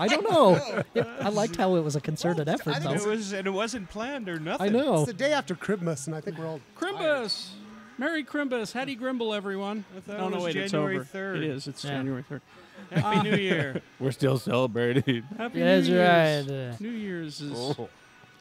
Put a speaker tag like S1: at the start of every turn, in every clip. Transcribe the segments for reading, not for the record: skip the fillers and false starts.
S1: I don't know. I liked how it was a concerted effort, though.
S2: It wasn't planned or nothing.
S1: I know.
S3: It's the day after Christmas, and I think we're all
S4: Crimbus! Merry Crimbus! Happy Grimble, everyone.
S2: I thought
S4: Oh,
S2: it
S4: no,
S2: was
S4: wait, it's
S2: January
S4: over.
S2: 3rd.
S4: It is. It's
S1: Yeah.
S4: January 3rd.
S2: Happy New Year.
S5: We're still celebrating.
S4: Happy
S1: That's
S4: New Year's.
S1: right.
S4: New Year's is...
S5: Oh.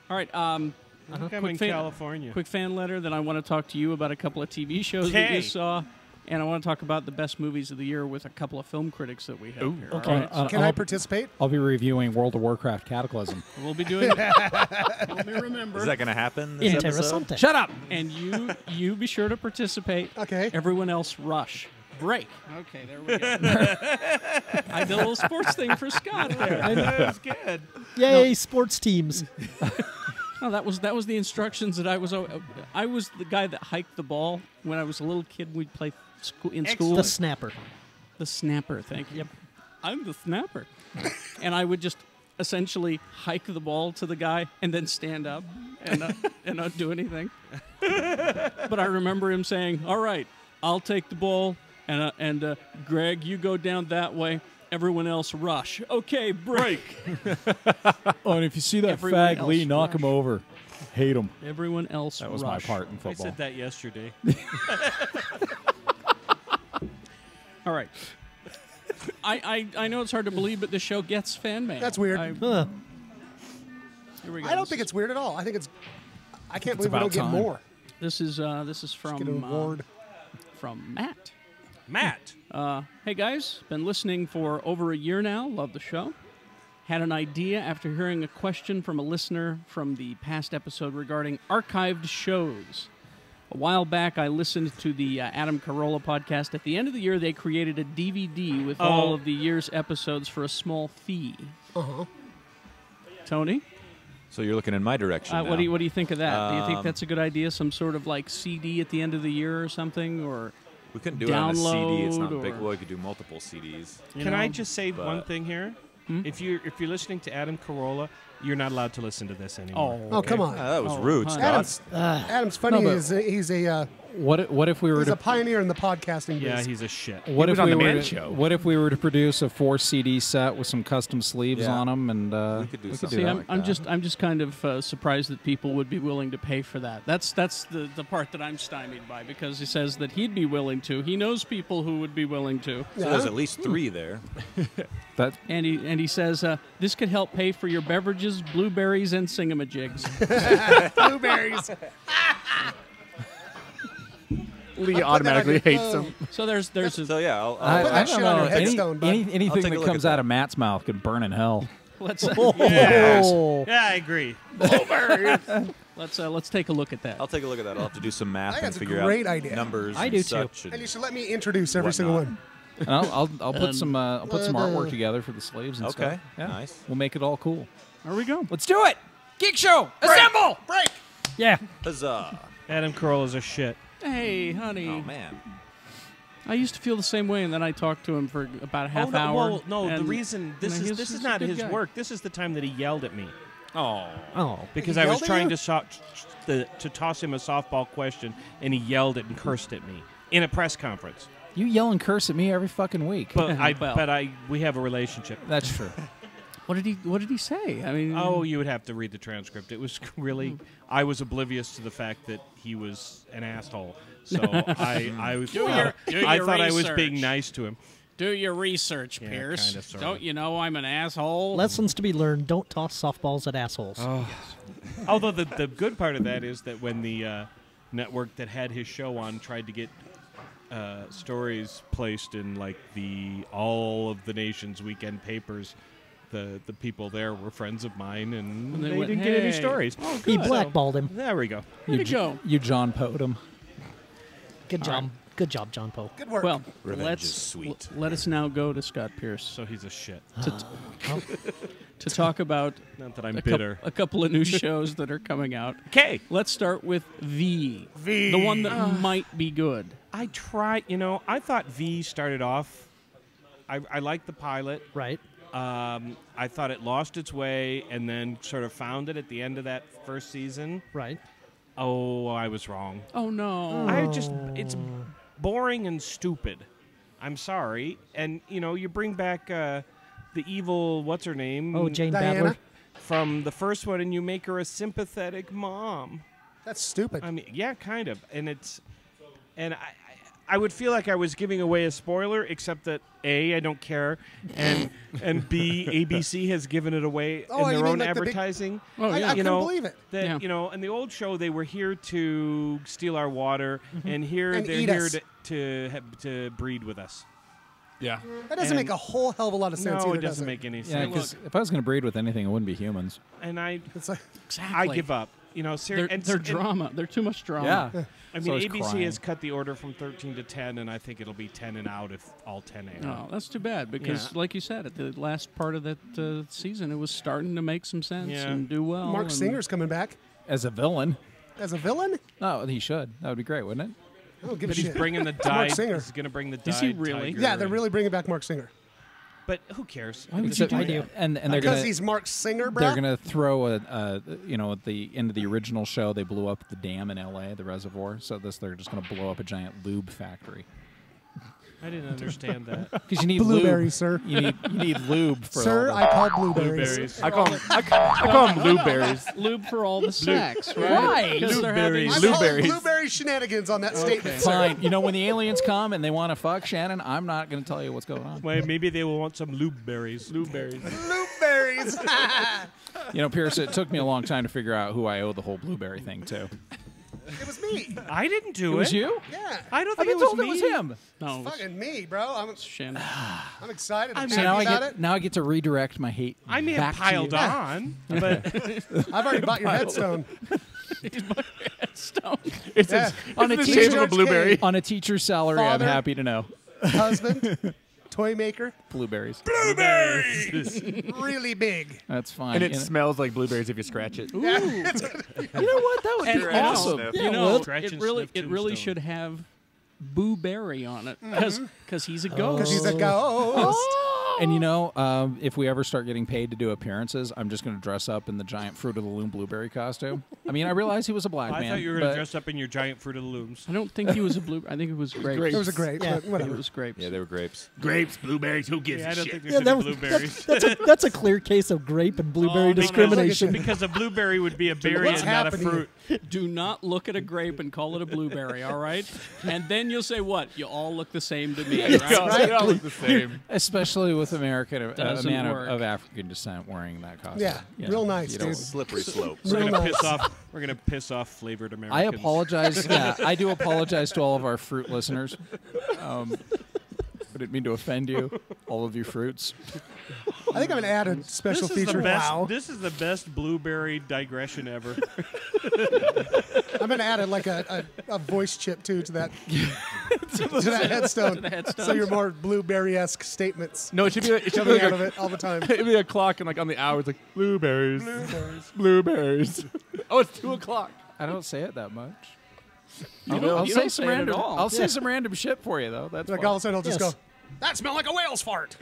S4: All right,
S2: I'm in
S4: fan-
S2: California.
S4: quick fan letter. Then I want to talk to you about a couple of TV shows that you
S2: Okay.
S4: saw. And I want to talk about the best movies of the year with a couple of film critics that we have here.
S1: okay.
S4: All right?
S3: Can I participate?
S5: I'll be reviewing World of Warcraft Cataclysm.
S4: We'll be doing it. Let me remember.
S6: Is that going to happen this episode?
S1: Interessante.
S4: Shut up! And you be sure to participate.
S3: Okay.
S4: Everyone else rush. Break. Okay, there we go. I did a little sports thing for Scott there.
S2: That's good.
S1: Yay, sports teams.
S4: No, that was the instructions that I was the guy that hiked the ball when I was a little kid. We'd play in school.
S1: The snapper.
S4: The snapper. Thank you. Yep. I'm the snapper. And I would just essentially hike the ball to the guy and then stand up and not do anything. But I remember him saying, "All right, I'll take the ball, and Greg, you go down that way. Everyone else rush. Okay, break."
S5: Oh, and if you see that
S4: Everyone
S5: fag
S4: else
S5: Lee, knock him
S4: rush.
S5: over. Hate him.
S4: Everyone else
S5: That was
S4: rush.
S5: my part in
S2: I
S5: football.
S2: said that yesterday.
S4: All right. I know it's hard to believe, but the show gets fan mail.
S3: That's weird.
S1: Huh.
S4: Here we go.
S3: I don't think it's weird at all. I think it's. I can't believe we
S5: about
S3: don't get
S5: time.
S3: more.
S4: This is
S3: Get an
S4: from
S3: award.
S4: Matt.
S2: Matt.
S4: Hey guys, been listening for over a year now. Love the show. Had an idea after hearing a question from a listener from the past episode regarding archived shows. A while back, I listened to the Adam Carolla podcast. At the end of the year, they created a DVD with all of the year's episodes for a small fee.
S3: Uh-huh.
S4: Tony,
S6: So you're looking in my direction now.
S4: what do you think of that? Do you think that's a good idea? Some sort of like CD at the end of the year or something, or
S6: We couldn't do it on a CD. It's not
S4: download
S6: big.
S4: or-
S6: Well, we could do multiple CDs.
S2: Can I just say
S6: but-
S2: one thing here?
S4: Hmm?
S2: If you're listening to Adam Carolla, you're not allowed to listen to this anymore.
S3: Oh, come on.
S6: that was
S4: Oh,
S6: rude,
S4: honey.
S6: Scott.
S3: Adam's funny.
S5: No, but-
S3: He's a
S5: What if we were
S3: he's
S5: to
S3: a pioneer in the podcasting
S2: Yeah,
S3: biz.
S2: he's a shit.
S5: what
S6: He
S5: if
S6: was on
S5: we
S6: the
S5: were
S6: Man
S5: to,
S6: Show.
S5: what if we were to produce a 4 CD set with some custom sleeves
S6: Yeah.
S5: on them and
S6: We could do
S5: we
S6: something
S4: See,
S5: that.
S4: I'm,
S6: like
S4: I'm
S6: that.
S4: just kind of surprised that people would be willing to pay for that. That's the part that I'm stymied by, because he says that he'd be willing to. He knows people who would be willing to,
S6: So there's at least 3 there.
S5: That
S4: and he says this could help pay for your beverages, blueberries, and singamajigs.
S3: Blueberries.
S5: Lee
S3: automatically
S5: hates them.
S4: So there's a,
S6: So yeah,
S3: Put
S5: I
S3: that
S5: don't
S3: shit
S5: know.
S3: on your
S5: Any-
S3: headstone, bud.
S5: anything
S6: take a
S5: that
S6: look
S5: comes
S6: at
S5: out
S6: that.
S5: of Matt's mouth could burn in hell.
S4: let's
S1: Oh.
S2: Yeah, I agree.
S4: let's take a look at that.
S6: I'll take a look at that. I'll have to do some math
S3: I think
S6: and
S3: that's a
S6: figure
S3: great
S6: out
S3: idea.
S6: numbers
S1: I
S6: and
S1: do too.
S6: such.
S3: And you should let me introduce every single
S6: Whatnot.
S3: one.
S5: And I'll put some artwork together for the sleeves and
S6: Okay,
S5: stuff. Yeah.
S6: nice.
S5: We'll make it all cool.
S4: There we go.
S5: Let's do it. Geek Show, assemble!
S3: Break.
S1: Yeah.
S6: Huzzah!
S2: Adam Carolla's a shit.
S4: Hey, honey.
S6: Oh man.
S4: I used to feel the same way, and then I talked to him for about a half
S2: no,
S4: hour.
S2: Well, no, the
S4: and-
S2: reason this
S4: and
S2: is
S4: he's
S2: this is
S4: just a
S2: not
S4: good
S2: his
S4: guy.
S2: work. This is the time that he yelled at me
S1: Oh.
S2: because
S3: He
S2: I was
S3: yelled at
S2: trying
S3: you?
S2: to toss him a softball question, and he yelled it and cursed at me in a press conference.
S5: You yell and curse at me every fucking week.
S2: But
S4: Well.
S2: we have a relationship.
S5: That's true.
S4: What did he say? I mean,
S2: Oh, you would have to read the transcript. It was really, I was oblivious to the fact that he was an asshole. So I was,
S4: Do
S2: I
S4: your
S2: thought I was
S4: research.
S2: being nice to him.
S4: do your research,
S2: Yeah,
S4: Pierce.
S2: kind of, sort
S4: Don't
S2: of.
S4: you know I'm an asshole?
S1: Lessons to be learned. Don't toss softballs at assholes.
S2: Although the good part of that is that when the network that had his show on tried to get stories placed in like all of the nation's weekend papers, the people there were friends of mine, and
S4: And they
S2: they
S4: went,
S2: didn't get any
S4: "Hey."
S2: way
S1: He blackballed him.
S2: There we go.
S4: Where'd he go?
S5: You John Poed him.
S1: Good job. Good job, John Poe.
S3: Good work.
S4: Well,
S6: Revenge is sweet.
S4: Let us now go to Scott Pierce
S2: So he's a shit.
S4: to talk about
S2: Not that I'm
S4: a,
S2: bitter.
S4: a couple of new shows that are coming out.
S2: Okay.
S4: Let's start with V, the one that might be good.
S2: I thought V started off. I liked the pilot.
S1: Right.
S2: I thought it lost its way and then sort of found it at the end of that first season.
S1: Right.
S2: Oh, I was wrong.
S4: Oh no!
S2: It's boring and stupid. I'm sorry. And you bring back the evil, what's her name?
S1: Oh, Jane
S3: Diana?
S1: Badler.
S2: From the first one, and you make her a sympathetic mom.
S3: That's stupid.
S2: I mean, yeah, kind of. And I would feel like I was giving away a spoiler, except that A, I don't care, and B, ABC has given it away
S3: Oh,
S2: in
S3: you
S2: their
S3: mean
S2: own
S3: like the big-
S2: advertising.
S4: Oh,
S3: I
S4: yeah.
S3: couldn't believe it.
S2: That
S4: Yeah.
S2: in the old show they were here to steal our water, and here
S3: And
S2: they're
S3: eat
S2: here
S3: us.
S2: to breed with us.
S5: Yeah.
S3: That doesn't
S2: and-
S3: make a whole hell of a lot of sense
S2: No,
S3: either,
S2: it
S3: does
S2: doesn't make any
S5: Yeah,
S2: sense.
S5: because if I was going to breed with anything, it wouldn't be humans.
S2: And
S3: It's like,
S4: Exactly.
S2: I give up. You know,
S4: They're drama. They're too much drama.
S5: Yeah.
S2: I
S5: So
S2: mean,
S5: is
S2: ABC
S5: crying.
S2: has cut the order from 13 to 10, and I think it'll be 10 and out if all 10 air.
S4: No, that's too bad because,
S2: Yeah.
S4: like you said, at the last part of that season, it was starting to make some sense
S2: Yeah.
S4: and do well.
S3: Mark
S4: and
S3: Singer's coming back
S5: As a villain.
S3: as a villain.
S5: No, he should. That would be great, wouldn't it?
S3: I don't give a
S2: But he's
S3: shit.
S2: bringing the dyed.
S3: Singer.
S2: He's going to bring the dyed
S4: Is he really?
S2: tiger
S3: Yeah, they're
S2: and-
S3: really bringing back Mark Singer
S2: But who cares?
S1: Why would you
S5: Except-
S1: do that?
S5: And they're
S3: because
S5: going
S3: he's Mark Singer, bro.
S5: they're gonna throw at the end of the original show they blew up the dam in L.A. the reservoir. So they're just gonna blow up a giant lube factory
S2: I didn't understand that.
S5: because you need
S3: Blueberries,
S5: lube.
S3: sir.
S5: You need lube for
S3: Sir,
S5: all
S3: I call blueberries.
S2: Blueberries.
S5: I call them blueberries.
S4: lube for all the sex, right?
S1: Right.
S4: Because they're having
S3: I'm
S5: Blueberries.
S3: calling blueberry shenanigans on that statement, sir.
S5: Fine. You know when the aliens come and they want to fuck Shannon, I'm not gonna tell you what's going on.
S2: Well, maybe they will want some lube berries.
S3: Blueberries.
S5: You know, Pierce, it took me a long time to figure out who I owe the whole blueberry thing to.
S3: It was me.
S2: I didn't do it.
S5: It was you?
S3: Yeah.
S2: I don't
S5: I've
S2: think
S5: been
S2: it was
S5: told
S2: me.
S5: it was him.
S4: No, it was
S3: Fucking me, bro. I'm
S4: Shannon.
S3: excited. I'm
S5: So
S3: happy
S5: now
S3: about it.
S5: I get to redirect my hate.
S2: I may
S5: back
S2: have piled
S5: to you.
S2: on, but
S3: I've already bought your headstone.
S4: Stone.
S3: Yeah.
S5: On a
S3: King
S5: teacher
S3: George King,
S5: on a teacher's salary.
S3: Father.
S5: I'm happy to know.
S3: husband, toy maker,
S5: Blueberries.
S3: really big.
S5: That's fine.
S7: And it
S5: You know-
S7: smells like blueberries if you scratch it.
S5: You know what? That would
S4: And
S5: be
S4: you know,
S5: awesome.
S2: Sniff.
S4: You know,
S2: Scratch and
S4: it
S2: sniff
S4: really
S2: tombstone.
S4: should have Boo Berry on it because he's a ghost.
S3: Because he's a ghost.
S5: And you know, if we ever start getting paid to do appearances, I'm just going to dress up in the giant Fruit of the Loom blueberry costume. I mean, I realize he was a black
S2: I
S5: man.
S2: thought you were going to
S5: but
S2: dress up in your giant Fruit of the Looms.
S4: I don't think he was a blue. I think it was grapes.
S3: It was a grape,
S1: Yeah.
S3: but
S4: It
S3: whatever.
S4: was grapes.
S6: Yeah, they were grapes.
S7: Grapes, blueberries, who gives
S2: Yeah, I
S7: a
S2: don't
S7: shit?
S2: think there
S1: Yeah,
S2: should
S1: that
S2: be
S1: was,
S2: blueberries.
S1: that's a clear case of grape and blueberry
S2: because-
S1: discrimination.
S2: Because a blueberry would be a berry
S3: What's
S2: and not a
S3: happening?
S2: fruit.
S4: Do not look at a grape and call it a blueberry, all right? And then you'll say, what? You all look the same to me, right?
S7: They all look the same.
S5: especially with a
S4: Doesn't
S5: man
S4: work.
S5: of African descent wearing that costume.
S3: Yeah,
S5: You
S3: real
S5: know,
S3: nice,
S5: you
S3: dude.
S5: don't-
S6: Slippery slope.
S2: We're
S3: Real
S2: gonna
S3: nice.
S2: piss off. We're gonna piss off flavored
S5: I
S2: Americans.
S5: apologize. Yeah, I do apologize to all of our fruit listeners. I didn't mean to offend you, all of you fruits.
S3: I think I'm going to add a special
S2: This is
S3: feature.
S2: the best.
S3: Wow.
S2: This is the best blueberry digression ever.
S3: I'm going to add like a voice chip too to that to that headstone.
S4: headstone.
S3: So you're more blueberry-esque statements
S7: No, it should be
S3: coming
S7: like
S3: out
S7: a,
S3: of it all the time.
S7: it'd be a clock and like on the hour it's like blueberries. Blueberries. Oh, it's 2:00.
S5: I don't say it that much.
S4: You
S5: I'll
S4: don't
S5: say
S4: say
S5: some
S4: it at
S5: random.
S4: all.
S5: I'll say some random shit for you though. That's
S3: Like
S5: fine.
S3: all of a sudden I'll just
S1: Yes.
S3: go, that smelled like a whale's fart.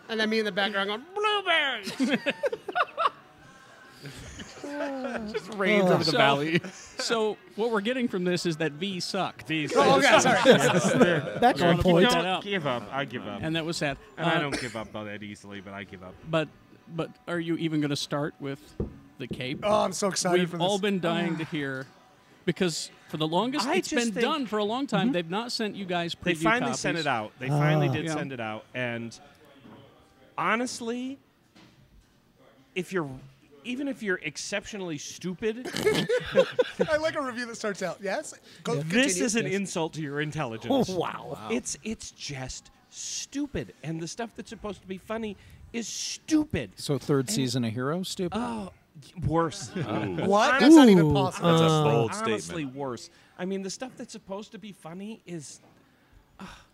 S3: And then me in the background going, blueberries.
S7: Just rains over the
S4: So-
S7: valley.
S4: So what we're getting from this is that V sucked.
S3: Oh, yeah, sorry.
S1: Back on
S4: Point
S1: point.
S4: that out.
S2: Give up. I give up.
S4: And that was sad.
S2: And I don't give up on that easily, but I give up.
S4: But are you even going to start with the cape?
S3: Oh, I'm so excited
S4: We've
S3: for this.
S4: all been dying to hear, because for the longest
S2: I
S4: it's
S2: just
S4: been
S2: think-
S4: done for a long time. They've not sent you guys preview
S2: They finally
S4: copies.
S2: sent it out. They finally did
S4: Yeah.
S2: send it out. And honestly, even if you're exceptionally stupid,
S3: I like a review that starts out, yes? Go,
S2: this
S3: continue.
S2: is an insult to your intelligence.
S1: Oh, wow.
S2: It's just stupid. And the stuff that's supposed to be funny is stupid.
S5: So third season of Heroes, stupid.
S2: Oh, worse.
S3: What? That's not even
S1: Ooh,
S3: possible.
S6: That's a bold
S2: Honestly,
S6: statement.
S2: worse. I mean, the stuff that's supposed to be funny is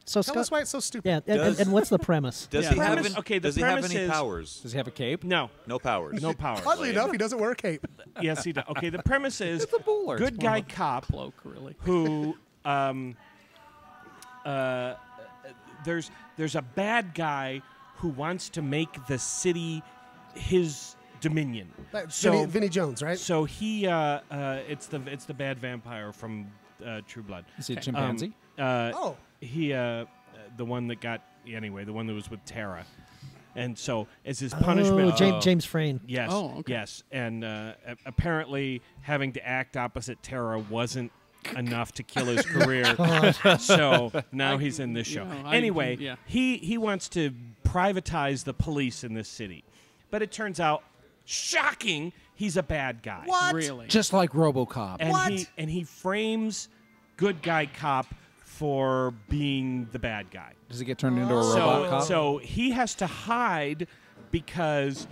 S1: So
S3: Tell
S1: Scott,
S3: us why it's so stupid.
S1: yeah, and what's the premise?
S6: Does
S4: Yeah.
S6: he have
S2: Premise-
S6: any,
S2: okay, the
S6: does he have
S2: premise
S6: any
S2: is-
S6: powers?
S5: Does he have a cape?
S2: no
S6: No powers.
S2: power.
S3: Oddly enough, he doesn't wear a cape.
S2: Yes, he does. Okay, the premise is
S5: It's a bowler.
S2: good
S5: It's more
S2: guy
S5: of a-
S2: cop
S4: Cloak, really.
S2: who there's a bad guy who wants to make the city his dominion.
S3: Like
S2: So
S3: Vinny Jones, right?
S2: so he it's the bad vampire from True Blood.
S5: Is he a chimpanzee?
S3: Oh.
S2: He the one that got anyway, the one that was with Tara. And so, as his punishment,
S1: James Frayne.
S2: yes,
S4: Oh, okay.
S2: yes, and apparently having to act opposite Tara wasn't enough to kill his career. So now he's in this show.
S4: Yeah.
S2: He wants to privatize the police in this city, but it turns out, shocking, he's a bad guy.
S3: What?
S4: Really?
S5: Just like RoboCop.
S2: And he frames good guy cop for being the bad guy.
S5: Does he get turned into a robot cop?
S2: So he has to hide because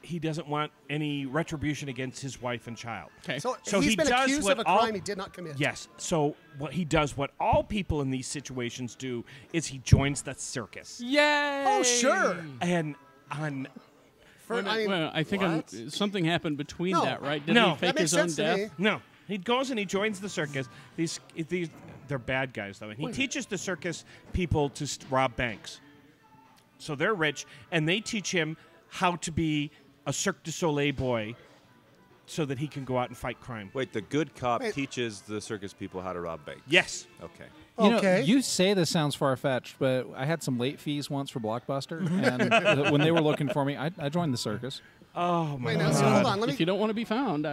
S2: he doesn't want any retribution against his wife and child.
S4: Okay.
S3: So,
S2: So
S3: he's
S2: he
S3: been
S2: does
S3: accused
S2: what
S3: of a
S2: all-
S3: crime he did not commit.
S2: Yes. So what he does, what all people in these situations do, is he joins the circus.
S5: Yay!
S3: Oh, sure.
S2: And on
S4: Well, I think something happened between
S3: No.
S4: that, right? Did
S2: No.
S4: he fake
S3: That makes
S4: his own
S3: sense to
S4: death?
S3: me.
S2: no, he goes and he joins the circus. These they're bad guys though, and he teaches the circus people to rob banks. So they're rich, and they teach him how to be a Cirque du Soleil boy, so that he can go out and fight crime.
S6: Wait, the good cop
S3: Wait.
S6: teaches the circus people how to rob banks.
S2: Yes.
S6: Okay.
S5: You know,
S3: Okay.
S5: you say this sounds far-fetched, but I had some late fees once for Blockbuster, and when they were looking for me, I joined the circus.
S2: Oh my
S3: Wait, now,
S2: God.
S3: so hold on. Let
S4: If
S3: me.
S4: you don't want to be found,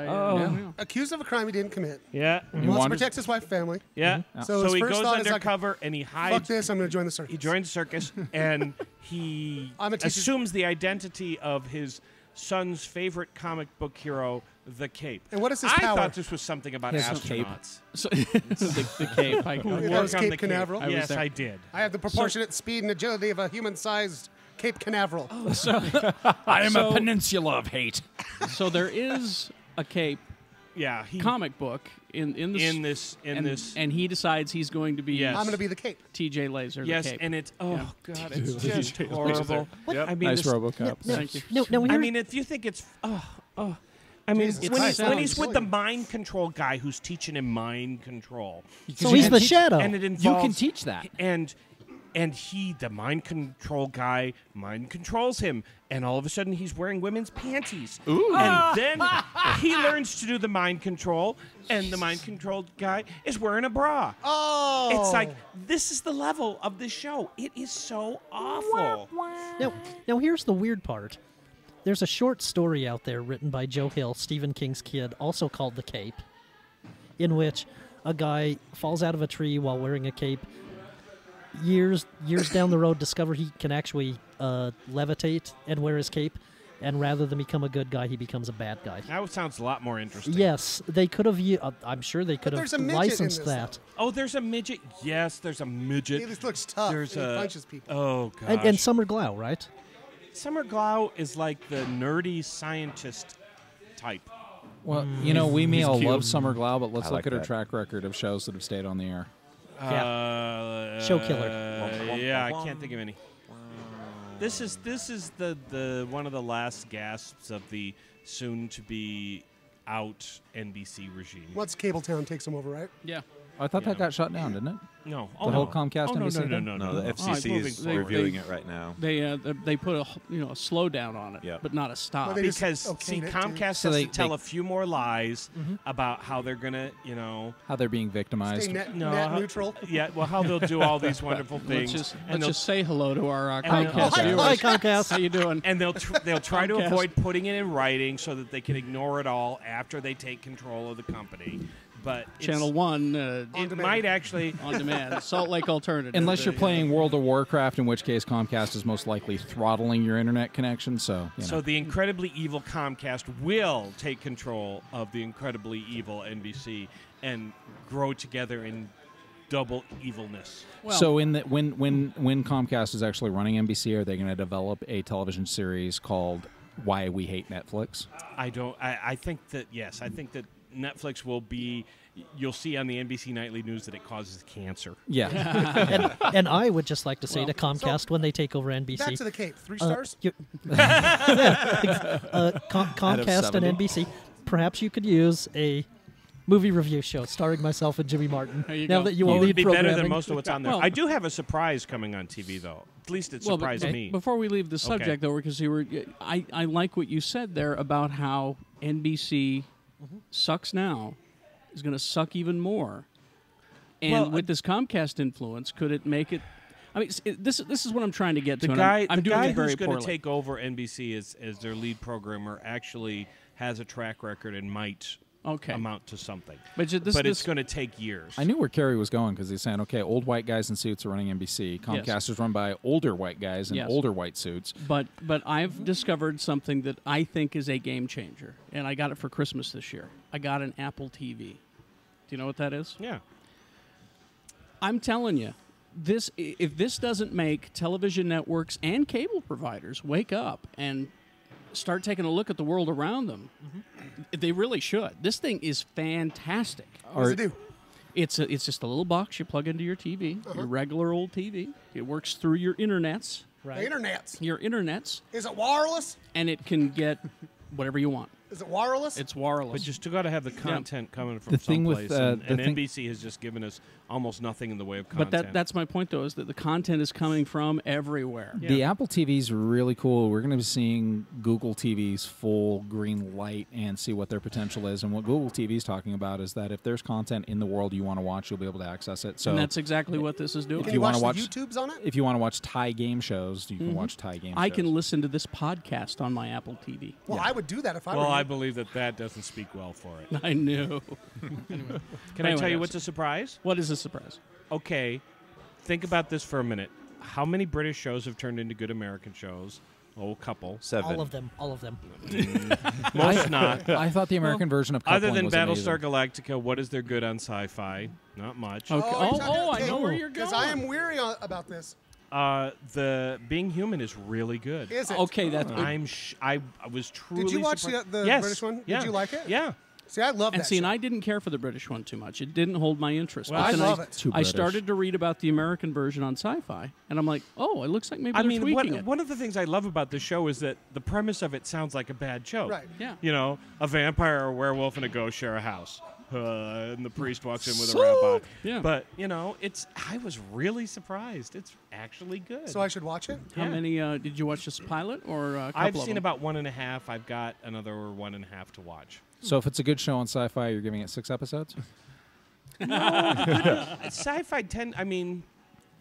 S3: Accused of a crime he didn't commit.
S2: Yeah.
S3: He wants to
S5: wanders-
S3: protect his wife and family.
S2: Yeah.
S3: So
S2: So
S3: his
S2: he
S3: first
S2: goes
S3: thought is like,
S2: undercover and he
S3: Fuck
S2: hides.
S3: this, I'm going to join the circus.
S2: He joins the circus and he
S3: I'm a teacher.
S2: assumes the identity of his son's favorite comic book hero, the Cape.
S3: And what is his
S2: I
S3: power?
S2: thought this was something about
S5: He has a cape.
S2: astronauts.
S4: So, the cape.
S3: That
S2: Work
S3: was
S2: on
S3: Cape
S2: the
S3: Canaveral?
S4: I was
S2: Yes,
S4: there.
S2: I did.
S3: I have the proportionate speed and agility of a human-sized Cape Canaveral.
S5: I am
S4: So-
S5: a peninsula of hate.
S4: So there is a cape
S2: Yeah, he
S4: comic book in this and he decides he's going to be
S2: Yes.
S3: I'm going to be the Cape.
S4: TJ Laser.
S2: yes,
S4: the cape.
S2: and it's God, it's
S4: TJ
S2: just
S4: Laser.
S2: horrible.
S4: Yep.
S2: I mean,
S5: Nice
S2: this-
S5: RoboCop.
S4: Thank you.
S1: No,
S2: I
S1: here's,
S2: mean, if you think it's I mean,
S3: Jesus
S2: when
S3: Christ,
S2: he's
S3: sounds
S2: with the
S3: silly.
S2: mind control guy who's teaching him mind control,
S1: so he's the shadow.
S2: and it
S5: You
S2: involves
S5: can teach that.
S2: and the mind control guy mind controls him, and all of a sudden he's wearing women's panties. And then he learns to do the mind control, and the mind controlled guy is wearing a bra.
S3: Oh!
S2: It's like, this is the level of this show. It is so awful.
S1: Now here's the weird part. There's a short story out there written by Joe Hill, Stephen King's kid, also called The Cape, in which a guy falls out of a tree while wearing a cape. Years down the road, discover he can actually levitate and wear his cape, and rather than become a good guy, he becomes a bad guy.
S2: That sounds a lot more interesting.
S1: Yes, they could have. I'm sure they could have
S3: there's a midget in
S1: licensed
S3: this,
S1: that.
S2: Oh, there's a midget. Yes, there's a midget.
S3: He just looks tough.
S2: There's
S3: and he
S2: a
S3: punches people.
S2: Oh gosh.
S1: And Summer Glau, right?
S2: Summer Glau is like the nerdy scientist type.
S5: Well, you know, we may all
S2: cute.
S5: love Summer Glau, but let's
S6: I
S5: look
S6: like
S5: at her
S6: that.
S5: track record of shows that have stayed on the air.
S1: Show killer.
S2: Yeah, I can't think of any. This is the one of the last gasps of the soon to be out NBC regime.
S3: Once Cabletown takes him over, right?
S4: Yeah.
S5: I thought that
S2: Yeah.
S5: got shut down, didn't it?
S2: No,
S5: The whole Comcast
S2: Oh, no,
S5: NBC
S2: no, no,
S5: thing?
S2: no,
S6: No,
S2: no.
S6: the
S2: It's
S6: FCC
S2: moving
S6: is
S2: forward.
S6: reviewing it right now.
S4: They put a slowdown on it,
S6: Yep.
S4: but not a stop.
S3: Well, they just
S2: Because
S3: okayed
S2: see,
S3: it, too.
S2: Comcast
S5: So
S2: has
S5: they-
S2: to tell
S5: they-
S2: a few more lies about how they're gonna,
S5: How they're being victimized.
S3: Stay net
S2: how-
S3: neutral.
S2: Yeah, well, how they'll do all these wonderful things,
S4: Let's just say hello to our
S2: and
S4: Comcast
S2: they'll-
S4: viewers.
S1: Hi, Comcast.
S4: How you doing?
S2: and they'll try to
S4: Comcast.
S2: avoid putting it in writing so that they can ignore it all after they take control of the company. But
S4: Channel 1
S2: it
S3: demand.
S2: might actually.
S4: on demand. Salt Lake Alternative.
S5: Unless you're
S4: There you
S5: playing World of Warcraft, in which case Comcast is most likely throttling your internet connection. So, you know.
S2: So the incredibly evil Comcast will take control of the incredibly evil NBC and grow together in double evilness.
S4: Well-
S5: So in the, when Comcast is actually running NBC, are they going to develop a television series called Why We Hate Netflix?
S2: I think that yes. I think that Netflix will be. You'll see on the NBC Nightly News that it causes cancer.
S5: Yeah.
S1: And I would just like to say
S4: Well,
S1: to Comcast when they take over NBC.
S3: Back to the Cape. 3 stars?
S1: Comcast
S5: 70.
S1: and NBC, perhaps you could use a movie review show starring myself and Jimmy Martin.
S4: There you
S1: now
S4: go.
S1: that you
S2: It
S1: will
S2: would
S1: lead
S2: be better
S1: programming.
S2: than most of what's on there.
S4: Well-
S2: I do have a surprise coming on TV though. At least it
S4: Well,
S2: surprised me.
S4: Before we leave the subject, though, because I like what you said there about how NBC sucks now, is going to suck even more. And
S2: Well,
S4: with this Comcast influence, could it make it? I mean, this is what I'm trying to get to.
S2: The
S4: and
S2: guy,
S4: I'm
S2: the
S4: doing
S2: guy
S4: it very
S2: who's going
S4: poorly.
S2: to take over NBC as their lead programmer actually has a track record and might
S4: Okay.
S2: amount to something.
S4: But
S2: It's going to take years.
S5: I knew where Kerry was going because he's saying, okay, old white guys in suits are running NBC. Comcast is run by older white guys in
S4: Yes.
S5: older white suits.
S4: But I've discovered something that I think is a game changer, and I got it for Christmas this year. I got an Apple TV. Do you know what that is?
S2: Yeah.
S4: I'm telling you, if this doesn't make television networks and cable providers wake up and start taking a look at the world around them, they really should. This thing is fantastic.
S3: What does it do?
S4: It's just a little box you plug into your TV, your regular old TV. It works through your internets,
S3: The internet's.
S4: your internets,
S3: Is it wireless?
S4: and it can get whatever you want.
S3: Is it wireless?
S4: It's wireless.
S2: But you still got to have the content coming from
S5: The thing
S2: someplace,
S5: with,
S2: and
S5: the thing-
S2: NBC has just given us almost nothing in the way of
S4: But
S2: content.
S4: that's my point, though, is that the content is coming from everywhere.
S5: The Apple TV is really cool. We're going to be seeing Google TV's full green light and see what their potential is. And what Google TV is talking about is that if there's content in the world you want to watch, you'll be able to access it. So
S4: And that's exactly what this is doing.
S3: Can
S5: you
S3: you watch
S5: wanna
S3: the
S5: watch-
S3: YouTubes on it?
S5: if you want to watch Thai game shows, you can watch Thai game shows.
S4: I can listen to this podcast on my Apple TV.
S3: Well, I would do that if I were
S2: well,
S3: you.
S2: I believe that doesn't speak well for it.
S4: I knew.
S2: Can I
S4: Anyway,
S2: tell you
S4: yes.
S2: what's a surprise?
S4: What is a surprise?
S2: Okay, think about this for a minute. How many British shows have turned into good American shows? Oh, a couple.
S6: 7.
S1: All of them. All of them.
S2: Most not.
S5: I thought the American version of
S2: Other
S5: Coupling
S2: than
S5: was
S2: Battlestar
S5: amazing.
S2: Galactica, what is there good on sci-fi? Not much.
S4: Okay. I know where you're
S3: Because
S4: going.
S3: I am weary about this.
S2: The Being Human is really good.
S3: Is it?
S4: Okay, that's
S2: I was truly.
S3: Did you watch
S2: surprised.
S3: the
S2: Yes.
S3: British one? Did
S2: Yeah.
S3: you like it?
S2: Yeah.
S3: See, I love
S4: And
S3: that.
S4: see, and
S3: show.
S4: I didn't care for the British one too much. It didn't hold my interest.
S2: Well,
S4: But
S3: I
S4: then
S3: love it.
S5: Too
S4: I
S5: British.
S4: started to read about the American version on Sci-Fi, and I'm like, oh, it looks like maybe
S2: I
S4: they're
S2: mean,
S4: tweaking it.
S2: one of the things I love about the show is that the premise of it sounds like a bad show.
S3: Right.
S4: Yeah.
S2: You know, a vampire, a werewolf, and a ghost share a house. And the priest walks in with a rabbi.
S4: Yeah.
S2: But, you know, I was really surprised. It's actually good.
S3: So I should watch it?
S4: How
S2: Yeah.
S4: many did you watch this pilot or a couple
S2: I've
S4: of
S2: seen
S4: them?
S2: about 1.5. I've got another 1.5 to watch.
S5: So if it's a good show on Sci-Fi, you're giving it 6 episodes?
S2: Sci-fi I mean,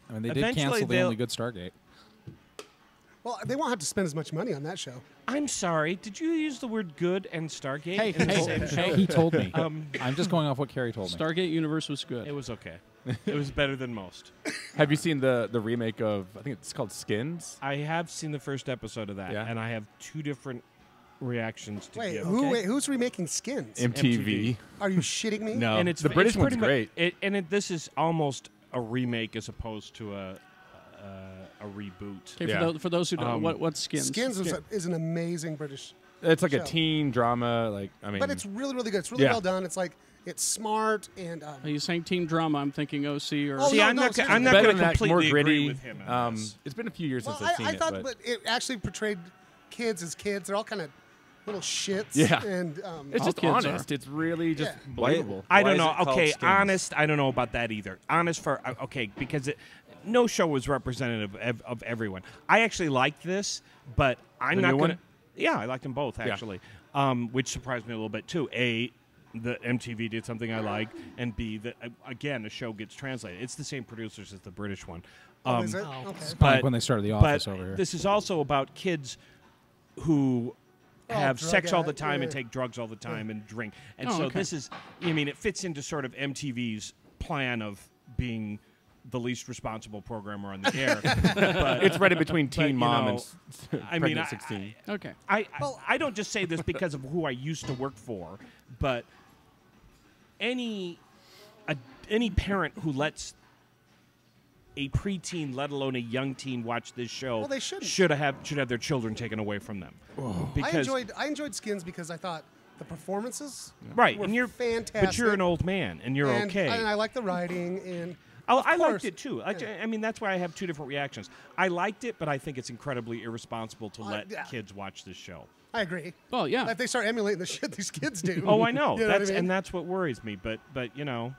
S5: I mean, they did
S2: Eventually
S5: cancel the
S2: they'll-
S5: only good Stargate.
S3: Well, they won't have to spend as much money on that show.
S2: I'm sorry. Did you use the word good and Stargate
S4: Hey,
S2: in the
S4: hey,
S2: same show?
S5: He told me.
S2: Um,
S5: I'm just going off what Carrie told me.
S4: Stargate Universe was good.
S2: It was okay. It was better than most.
S7: Have you seen the remake of, I think it's called Skins?
S2: I have seen the first episode of that,
S7: Yeah.
S2: and I have 2 different reactions to
S3: Wait,
S2: give.
S3: who's remaking Skins?
S7: MTV.
S3: Are you shitting me?
S7: No,
S2: And it's
S7: the British
S2: it's
S7: one's
S2: pretty much-
S7: great.
S2: this is almost a remake as opposed to a reboot.
S4: Okay,
S7: Yeah.
S4: for those who don't, what's Skins?
S3: Skins is an amazing British,
S7: It's like
S3: show.
S7: a teen drama. Like I mean,
S3: but it's really, really good. It's really
S7: Yeah.
S3: well done. It's like it's smart and
S4: Are you saying teen drama? I'm thinking OC or.
S3: Oh,
S2: See,
S3: no,
S2: I'm
S3: no,
S2: not.
S3: seriously.
S2: I'm not
S7: better
S2: going
S7: than
S2: to
S7: that, more
S2: completely
S7: gritty.
S2: agree with him. On this.
S7: It's been a few years
S3: well,
S7: since I've seen
S3: I
S7: it.
S3: thought,
S7: but
S3: but it actually portrayed kids as kids. They're all kind of little shits.
S7: Yeah.
S3: and
S7: it's
S4: All
S7: just
S4: kids
S7: honest. It's really just
S3: Yeah.
S7: believable.
S2: I
S6: Why
S2: don't
S6: is
S2: know.
S6: it called
S2: Okay,
S6: Skins?
S2: honest. I don't know about that either. Honest for okay, because no show was representative of everyone. I actually liked this, but I'm
S7: The
S2: not
S7: new
S2: going
S7: one?
S2: to. Yeah, I liked them both
S7: Yeah.
S2: actually, which surprised me a little bit too. A, the MTV did something I like, and B, that again the show gets translated. It's the same producers as the British one.
S3: is it?
S1: Oh.
S3: Okay.
S5: Kinda like
S2: But
S5: when they started The
S2: but
S5: Office over here.
S2: this is also about kids who have
S3: drug
S2: sex all the
S3: addict,
S2: time and
S3: yeah.
S2: take drugs all the time and drink. And
S4: Oh,
S2: so
S4: okay.
S2: this is, I mean, it fits into sort of MTV's plan of being the least responsible programmer on the air. But
S7: It's right in between
S2: but,
S7: Teen
S2: you
S7: Mom
S2: know,
S7: and
S2: I mean,
S7: Pregnant 16.
S4: Okay.
S2: I don't just say this because of who I used to work for, but any parent who lets a preteen, let alone a young teen, watch this show,
S3: Well, they shouldn't.
S2: should have their children taken away from them. Because
S3: I enjoyed Skins because I thought the performances
S2: right,
S3: were
S2: and you're
S3: fantastic.
S2: but you're an old man, and you're
S3: and,
S2: okay.
S3: And I like the writing and.
S2: Oh,
S3: of
S2: I
S3: course.
S2: liked it too. I mean, that's why I have 2 different reactions. I liked it, but I think it's incredibly irresponsible to let
S3: yeah.
S2: kids watch this show.
S3: I agree.
S4: Well, yeah.
S3: If they start emulating the shit these kids do.
S2: Oh, I know.
S3: You know what I mean?
S2: And that's what worries me. But you know,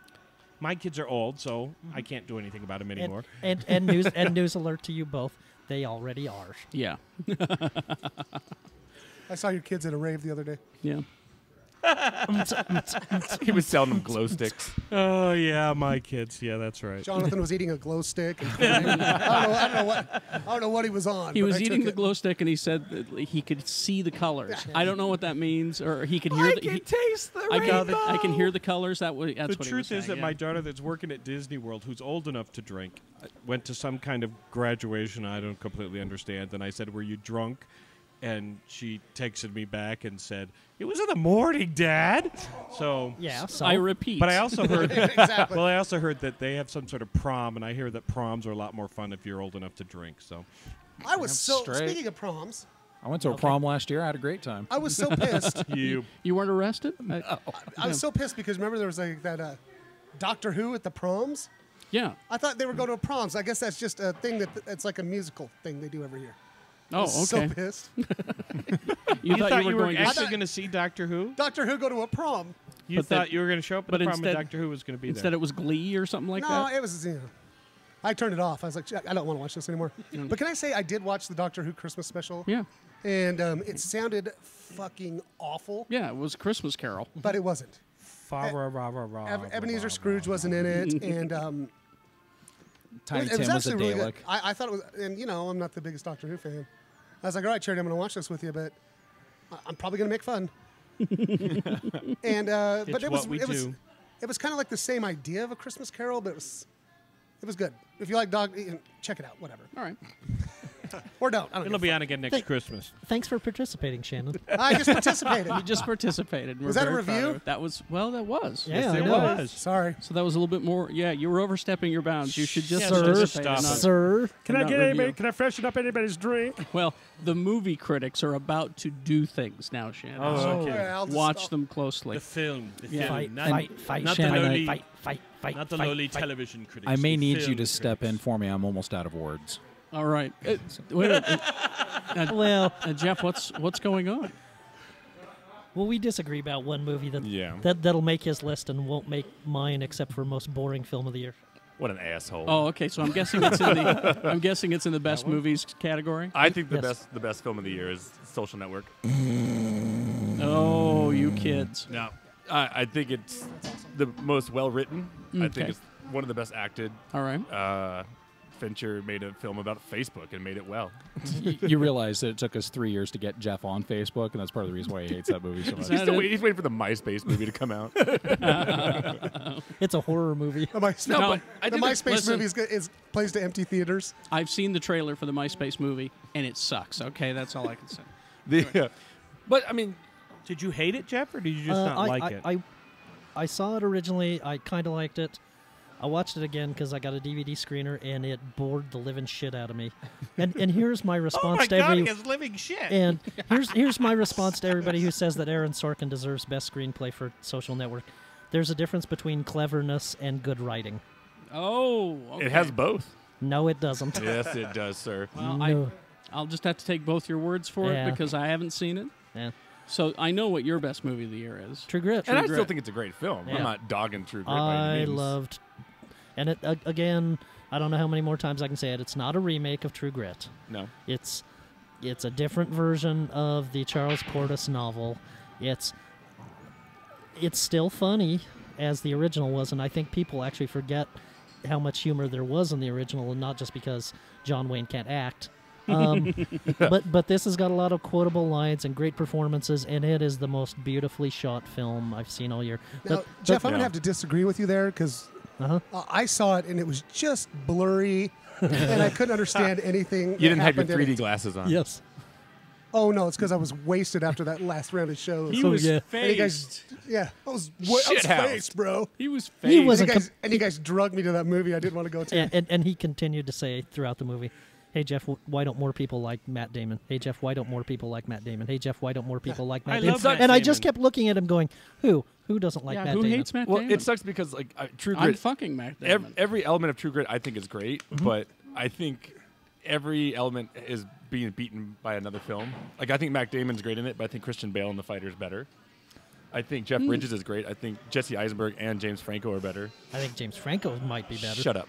S2: my kids are old, so I can't do anything about them anymore.
S1: And news alert to you both. They already are.
S4: Yeah.
S3: I saw your kids at a rave the other day.
S4: Yeah.
S7: He was selling them glow sticks.
S2: Oh yeah, my kids. Yeah, that's right.
S3: Jonathan was eating a glow stick. And I don't know what he was on.
S4: He
S3: but
S4: was
S3: I
S4: eating
S3: took
S4: the
S3: it.
S4: glow stick, and he said that he could see the colors. I don't know what that means, or he could hear.
S7: taste the
S4: I can hear the colors. That's
S2: The
S4: what he was
S2: truth is
S4: saying,
S2: that
S4: yeah.
S2: my daughter that's working at Disney World, who's old enough to drink, went to some kind of graduation I don't completely understand, and I said, "Were you drunk?" And she texted me back and said, "It was in the morning, Dad." So
S1: Yeah, so
S4: I repeat.
S2: But I also heard,
S3: Exactly.
S2: well, I also heard that they have some sort of prom, and I hear that proms are a lot more fun if you're old enough to drink. So
S3: I was so
S5: straight.
S3: speaking of proms.
S5: I went to a prom last year. I had a great time.
S3: I was so pissed.
S2: you,
S4: You weren't arrested?
S3: I was so pissed because remember there was like that Doctor Who at the proms.
S4: Yeah.
S3: I thought they were going to proms. I guess that's just a thing that it's like a musical thing they do every year. I
S4: Oh,
S3: was
S4: okay.
S3: So pissed.
S4: You thought you were going to.
S2: actually going to see Doctor Who?
S3: Doctor Who go to a prom.
S2: You
S4: But
S2: thought
S4: that-
S2: you were going to show up at
S4: but
S2: the prom and
S4: instead-
S2: Doctor Who was going to be
S4: Instead,
S2: there.
S4: it was Glee or something like
S3: No,
S4: that.
S3: it was I turned it off. I was like, I don't want to watch this anymore. But can I say I did watch the Doctor Who Christmas special?
S4: Yeah.
S3: And it sounded fucking awful,
S4: Yeah, it was a Christmas Carol.
S3: but it wasn't.
S2: Ebenezer
S3: Ebenezer Scrooge wasn't in it, and
S5: Tiny
S3: it was
S5: Tim was a
S3: actually really
S5: Dalek.
S3: good. I thought it was, and I'm not the biggest Doctor Who fan. I was like, all right, Charity, I'm going to watch this with you, but I'm probably going to make fun. And but
S2: It's
S3: it was
S2: what we
S3: it was
S2: do.
S3: it was kind of like the same idea of a Christmas Carol, but it was good. If you like check it out, whatever,
S4: All right.
S3: or don't. I don't.
S2: It'll
S3: give
S2: be
S3: a
S2: on again next
S1: Thank-
S2: Christmas.
S1: thanks for participating, Shannon.
S3: fuck. I just participated.
S4: You just participated. We're
S3: Was that a
S4: very proud
S3: review?
S4: of it. That was that was.
S1: Yeah, I
S2: it
S1: know.
S2: was.
S3: Sorry.
S4: So that was a little bit more. Yeah, you were overstepping your bounds. You should just
S2: Yeah,
S4: participate.
S2: stop
S4: and
S2: it.
S4: not-
S1: Sir,
S2: Can I
S4: not
S2: get
S4: review.
S2: anybody? Can I freshen up anybody's drink?
S4: Well, the movie critics are about to do things now, Shannon.
S2: Oh,
S4: so
S2: okay.
S3: Yeah, I'll just
S4: watch
S3: stop.
S4: them closely.
S2: The film. The
S4: Yeah.
S2: film.
S1: fight,
S2: not
S1: Shannon,
S2: the lowly,
S1: fight,
S2: not the
S1: fight,
S2: lowly
S1: fight.
S2: television critics.
S5: I may
S2: the
S5: need you
S2: film
S5: to step in
S2: critics.
S5: for me. I'm almost out of words.
S4: All right. Wait a minute.
S1: Well,
S4: Jeff, what's going on?
S1: well, we disagree about one movie
S7: Yeah.
S1: that'll make his list and won't make mine, except for most boring film of the year.
S7: What an asshole.
S4: Oh, okay. So I'm guessing it's in the best movies category.
S7: I think the
S1: Yes.
S7: best film of the year is Social Network.
S4: Oh, you kids.
S7: No, I think it's the most well written. I
S4: Okay.
S7: think it's one of the best acted.
S4: All right.
S7: Fincher made a film about Facebook and made it well.
S5: You realize that it took us 3 years to get Jeff on Facebook, and that's part of the reason why he hates that movie so much.
S4: that it?
S7: He's waiting for the MySpace movie to come out.
S1: It's a horror movie.
S3: The MySpace,
S4: No, but
S7: I
S3: the
S7: did
S3: MySpace
S4: listen.
S3: movie is plays to empty theaters.
S4: I've seen the trailer for the MySpace movie, and it sucks. Okay, that's all I can say.
S7: But I mean,
S2: Did you hate it, Jeff, or did you just not like it?
S1: I saw it originally. I kind of liked it. I watched it again because I got a DVD screener, and it bored the living shit out of me. And here's my response to every.
S2: living shit.
S1: And here's my response to everybody who says that Aaron Sorkin deserves best screenplay for Social Network. There's a difference between cleverness and good writing.
S4: Oh, okay.
S7: it has both.
S1: No, it doesn't.
S7: Yes, it does, sir.
S4: Well,
S1: No.
S4: I'll just have to take both your words for
S1: Yeah.
S4: it because I haven't seen it.
S1: Yeah.
S4: So I know what your best movie of the year is.
S1: True Grit.
S7: And I
S4: Grit.
S7: still think it's a great film.
S1: Yeah.
S7: I'm not dogging True Grit by
S1: I
S7: any means.
S1: loved, and it again. I don't know how many more times I can say it. It's not a remake of True Grit.
S7: No.
S1: It's a different version of the Charles Portis novel. It's still funny as the original was, and I think people actually forget how much humor there was in the original, and not just because John Wayne can't act. But this has got a lot of quotable lines and great performances, and it is the most beautifully shot film I've seen all year.
S3: Now, Jeff, I'm gonna have to disagree with you there because
S1: Uh-huh.
S3: I saw it and it was just blurry, and I couldn't understand anything.
S7: You didn't have your
S3: happened in
S7: 3D
S3: it.
S7: glasses on.
S1: Yes.
S3: Oh no, it's because I was wasted after that last round of shows.
S4: He
S1: So,
S4: was
S1: yeah.
S3: And you guys,
S4: phased.
S3: yeah, I was faced, bro.
S4: He was
S1: He
S4: phased.
S1: was
S3: And
S1: a
S3: you guys drugged me to that movie I didn't want to go to.
S1: and he continued to say throughout the movie, "Hey Jeff, why don't more people like Matt Damon? Hey Jeff, why don't more people like Matt Damon? Hey Jeff, why don't more people like Matt
S2: I
S1: Damon?"
S2: love Matt
S1: And I just
S2: Damon.
S1: kept looking at him, going, "Who doesn't like
S4: yeah,
S1: Matt
S4: who
S1: Damon?"
S4: hates Matt
S7: Well,
S4: Damon?
S7: it sucks because like True
S4: I'm
S7: Grit,
S4: fucking Matt Damon.
S7: every element of True Grit I think is great, but I think every element is being beaten by another film. Like I think Matt Damon's great in it, but I think Christian Bale in The Fighter is better. I think Jeff Bridges is great. I think Jesse Eisenberg and James Franco are better.
S1: I think James Franco might be better.
S7: Shut up.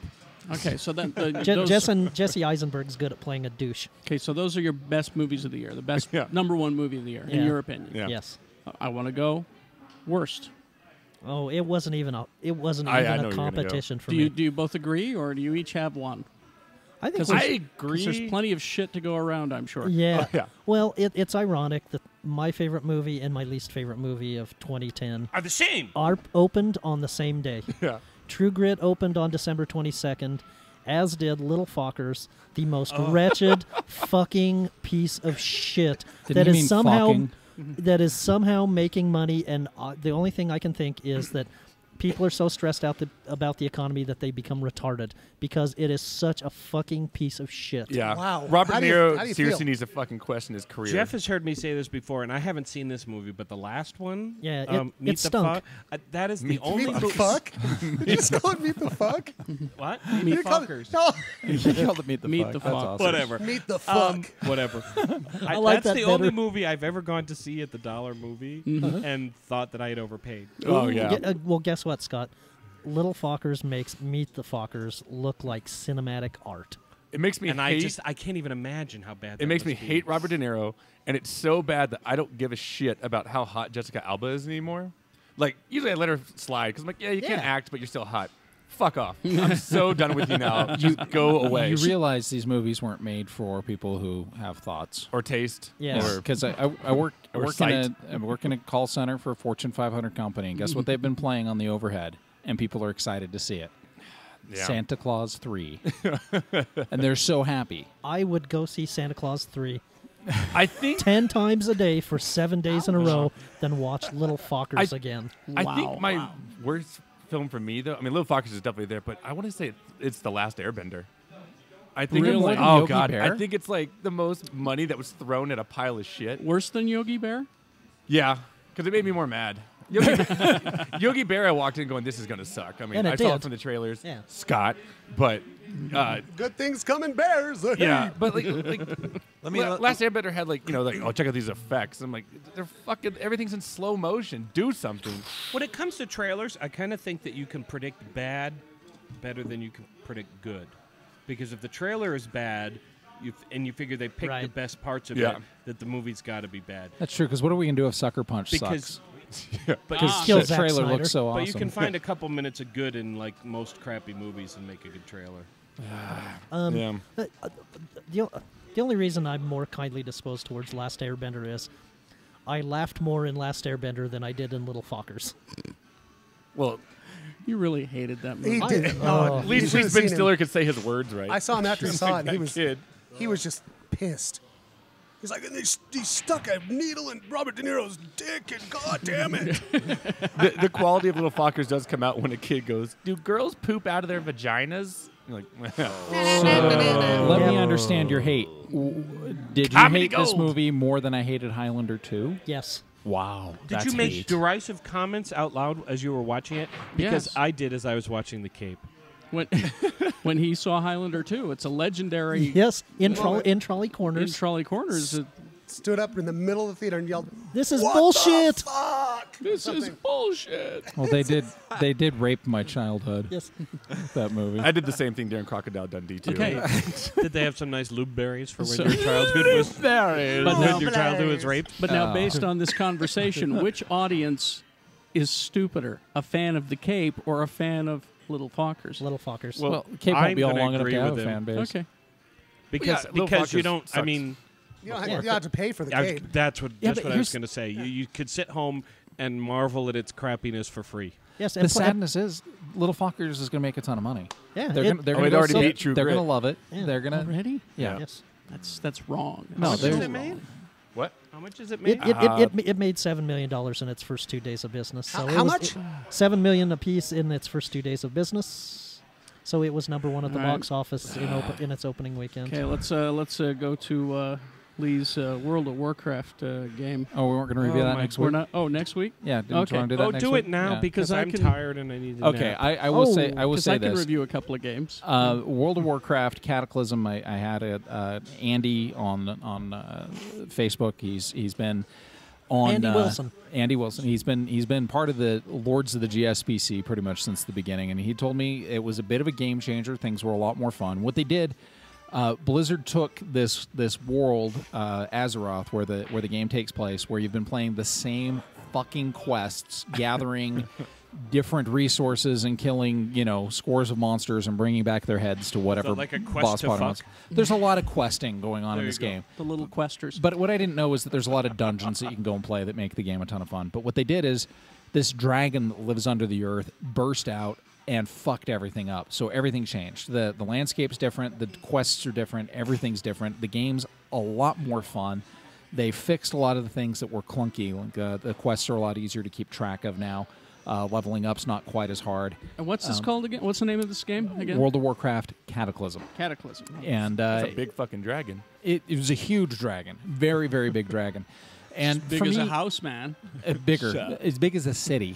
S4: Okay, so then
S1: Jesse Eisenberg's good at playing a douche.
S4: okay, so those are your best movies of the year. The best
S7: Yeah.
S4: number one movie of the year, in
S1: Yeah.
S4: your opinion.
S7: Yeah.
S1: Yes.
S4: I want to go Worst.
S1: Oh, it wasn't even a
S7: I know
S1: a
S7: where you're gonna go.
S1: competition for
S4: Do
S1: me.
S4: you both agree, or do you each have one?
S1: I think
S4: Because
S7: I
S1: there's-
S7: agree.
S4: there's plenty of shit to go around, I'm sure.
S1: Yeah.
S7: Oh, yeah.
S1: Well, it's ironic that my favorite movie and my least favorite movie of 2010
S2: Are the same.
S1: are opened on the same day.
S7: Yeah.
S1: True Grit opened on December 22nd, as did Little Fockers, the most
S7: Oh.
S1: wretched fucking piece of shit
S5: Didn't
S1: that
S5: you mean fucking?
S1: is somehow making money. And the only thing I can think is that people are so stressed out about the economy that they become retarded because it is such a fucking piece of shit.
S7: Yeah.
S3: Wow.
S7: Robert
S3: How
S7: De
S3: do you-
S7: Niro
S3: how do you
S7: seriously
S3: feel?
S7: needs to fucking question his career.
S2: Jeff has heard me say this before, and I haven't seen this movie, but the last one,
S1: Yeah,
S2: Meet
S1: it
S2: the
S1: stunk.
S2: Fuck, that is the
S7: Meet the
S2: only
S3: Meet the
S2: movie.
S3: fuck? Did you just call it meet the fuck?
S2: What?
S3: You
S2: Meet
S3: called it-
S2: Fuckers.
S3: No,
S5: You called it Meet the
S4: Meet
S5: Fuck.
S4: the
S5: That's
S4: Fuck.
S5: awesome.
S2: Whatever.
S3: meet the fuck.
S2: Whatever.
S1: like
S2: That's
S1: that
S2: the only
S1: better.
S2: movie I've ever gone to see at the dollar movie and thought that I had overpaid.
S7: Oh, yeah.
S1: Well, guess what, Scott? Little Fockers makes Meet the Fockers look like cinematic art.
S7: It makes me
S2: And
S7: hate.
S2: I can't even imagine how bad.
S7: It
S2: that
S7: makes me
S2: must be.
S7: hate Robert De Niro, and it's so bad that I don't give a shit about how hot Jessica Alba is anymore. Like, usually I let her slide because I'm like, yeah, you can't
S1: Yeah.
S7: act, but you're still hot. Fuck off. I'm so done with you now. Just go away.
S5: You realize these movies weren't made for people who have thoughts.
S7: or taste.
S1: Yes.
S7: Or
S5: Because I work
S7: Or
S5: I work in a call center for a Fortune 500 company, and guess what they've been playing on the overhead, and people are excited to see it.
S7: Yeah.
S5: Santa Claus 3, and they're so happy.
S1: I would go see Santa Claus 3
S7: I think
S1: 10 times a day for 7 days in a row, then watch Little Fockers
S7: I-
S1: again.
S7: I
S4: Wow.
S7: think my worst film for me, though, I mean, Little Fockers is definitely there, but I want to say it's The Last Airbender. I think
S4: Really?
S7: it's
S4: More
S7: like,
S5: than
S7: oh
S5: Yogi
S7: god,
S5: Bear?
S7: I think it's like the most money that was thrown at a pile of shit.
S4: Worse than Yogi Bear?
S7: Yeah, because it made me more mad. Yogi Bear, I walked in going, "This is gonna suck." I mean,
S1: And it
S7: I saw
S1: did.
S7: it from the trailers.
S1: Yeah.
S7: Scott, but
S3: Good things come in bears.
S7: yeah, but like
S6: Let me.
S7: Last Airbender had like oh, check out these effects. I'm like, they're fucking everything's in slow motion. Do something.
S2: When it comes to trailers, I kind of think that you can predict bad better than you can predict good, because if the trailer is bad, and you figure they picked the
S1: Right.
S2: best parts of
S7: Yeah.
S2: it, that the movie's got to be bad.
S5: That's true. Because what are we gonna do if Sucker Punch
S2: Because,
S5: sucks?
S2: but
S5: Because
S1: Kill
S5: the
S1: Zack
S5: trailer
S1: Snyder.
S5: looks so awesome.
S2: but you can find a couple minutes of good in like most crappy movies and make a good trailer.
S7: Yeah.
S1: The only reason I'm more kindly disposed towards Last Airbender is I laughed more in Last Airbender than I did in Little Fockers.
S7: Well,
S4: You really hated that movie.
S3: He did.
S1: Oh.
S7: at least Ben Stiller could say his words right.
S3: I saw him after he saw it. And he
S7: That
S3: was
S7: kid.
S3: he was just pissed. He's like, he stuck a needle in Robert De Niro's dick, and God damn it!
S7: The quality of Little Fockers does come out when a kid goes, "Do girls poop out of their vaginas?" You're like,
S5: Let me understand your hate. Did you
S7: Comedy
S5: hate this
S7: gold.
S5: movie more than I hated Highlander 2?
S1: Yes.
S5: Wow.
S2: Did
S5: that's
S2: you make
S5: hate.
S2: derisive comments out loud as you were watching it? Because
S4: Yes.
S2: I did as I was watching The Cape.
S4: When he saw Highlander 2, it's a legendary
S1: Yes, in
S3: Love it.
S1: Trolley
S4: in
S1: Corners.
S4: Trolley Corners.
S3: Stood up in the middle of the theater and yelled,
S1: This is
S3: "What
S1: bullshit!
S3: the fuck?"
S4: This is bullshit.
S5: Well, they did rape my childhood.
S1: Yes.
S5: That movie.
S7: I did the same thing during Crocodile Dundee too.
S4: Okay,
S2: Did they have some nice lube berries for when
S4: So-
S2: your childhood was
S7: There
S4: But
S2: when
S4: now-
S2: your childhood was raped?
S4: but now based on this conversation, which audience is stupider, a fan of The Cape or a fan of Little Fockers?
S1: Little Fockers.
S5: Well, Cape
S2: I'm
S5: won't be all
S2: gonna
S5: long enough
S2: agree
S5: to have a
S2: with him.
S5: fan base.
S4: Okay.
S2: Because
S7: Little
S2: because you
S7: Fockers
S2: don't. I
S7: sucks.
S2: mean,
S3: You don't have to pay for the cape.
S2: that's what
S1: Yeah,
S2: that's
S1: but
S2: what I was
S1: here's-
S2: going to say. You could sit home and marvel at its crappiness for free.
S1: Yes,
S5: The
S1: and
S5: sadness is, Little Fockers is going to make a ton of money.
S1: yeah,
S5: They're
S1: it-
S5: going to
S7: it already
S5: go,
S7: beat True
S5: They're
S7: Grit.
S5: going to love it.
S1: Yeah.
S5: They're going to.
S4: Already?
S5: Yeah.
S1: yes.
S4: That's wrong.
S5: No,
S2: How much
S5: there's-
S2: has it made?
S7: What?
S2: How much has it made?
S1: It made $7 million in its first 2 days of business. So
S3: How much?
S1: $7 million apiece in its first 2 days of business. So it was number one at the
S4: All right.
S1: box office in its opening weekend.
S4: Okay, let's go to Lee's World of Warcraft game.
S5: Oh, we weren't going to review
S2: Oh
S5: that
S2: my-
S5: next
S4: We're
S5: week?
S4: not. Oh, next week.
S5: Yeah, didn't
S4: Okay.
S5: you want to do that
S2: Oh,
S5: next
S2: do
S5: week?
S2: it now
S5: Yeah.
S2: because
S4: I
S2: I'm
S4: can-
S2: tired and I need to
S5: Okay,
S2: nap.
S5: I will say I will
S4: 'cause
S5: say
S4: I can
S5: this.
S4: review a couple of games.
S5: World of Warcraft Cataclysm. I had Andy on Facebook. He's been on
S1: Andy Wilson.
S5: Andy Wilson. He's been part of the Lords of the GSPC pretty much since the beginning, and he told me it was a bit of a game changer. Things were a lot more fun. What they did. Blizzard took this world, Azeroth, where the game takes place, where you've been playing the same fucking quests, gathering different resources and killing, scores of monsters and bringing back their heads to whatever
S2: like a quest
S5: boss
S2: to
S5: fight
S2: fuck?
S5: wants. There's a lot of questing going on
S2: There
S5: in
S2: you
S5: this
S2: go.
S5: game.
S4: The little questers.
S5: But what I didn't know is that there's a lot of dungeons that you can go and play that make the game a ton of fun. But what they did is this dragon that lives under the earth burst out and fucked everything up. So everything changed. The landscape's different. The quests are different. Everything's different. The game's a lot more fun. They fixed a lot of the things that were clunky. Like the quests are a lot easier to keep track of now. Leveling up's not quite as hard.
S4: And what's this called again? What's the name of this game again?
S5: World of Warcraft Cataclysm.
S4: Cataclysm.
S5: And
S7: It's a big fucking dragon.
S5: it was a huge dragon. Very, very big dragon. And
S4: Big
S5: for
S4: as
S5: me,
S4: a house, man.
S5: bigger. As big as a city.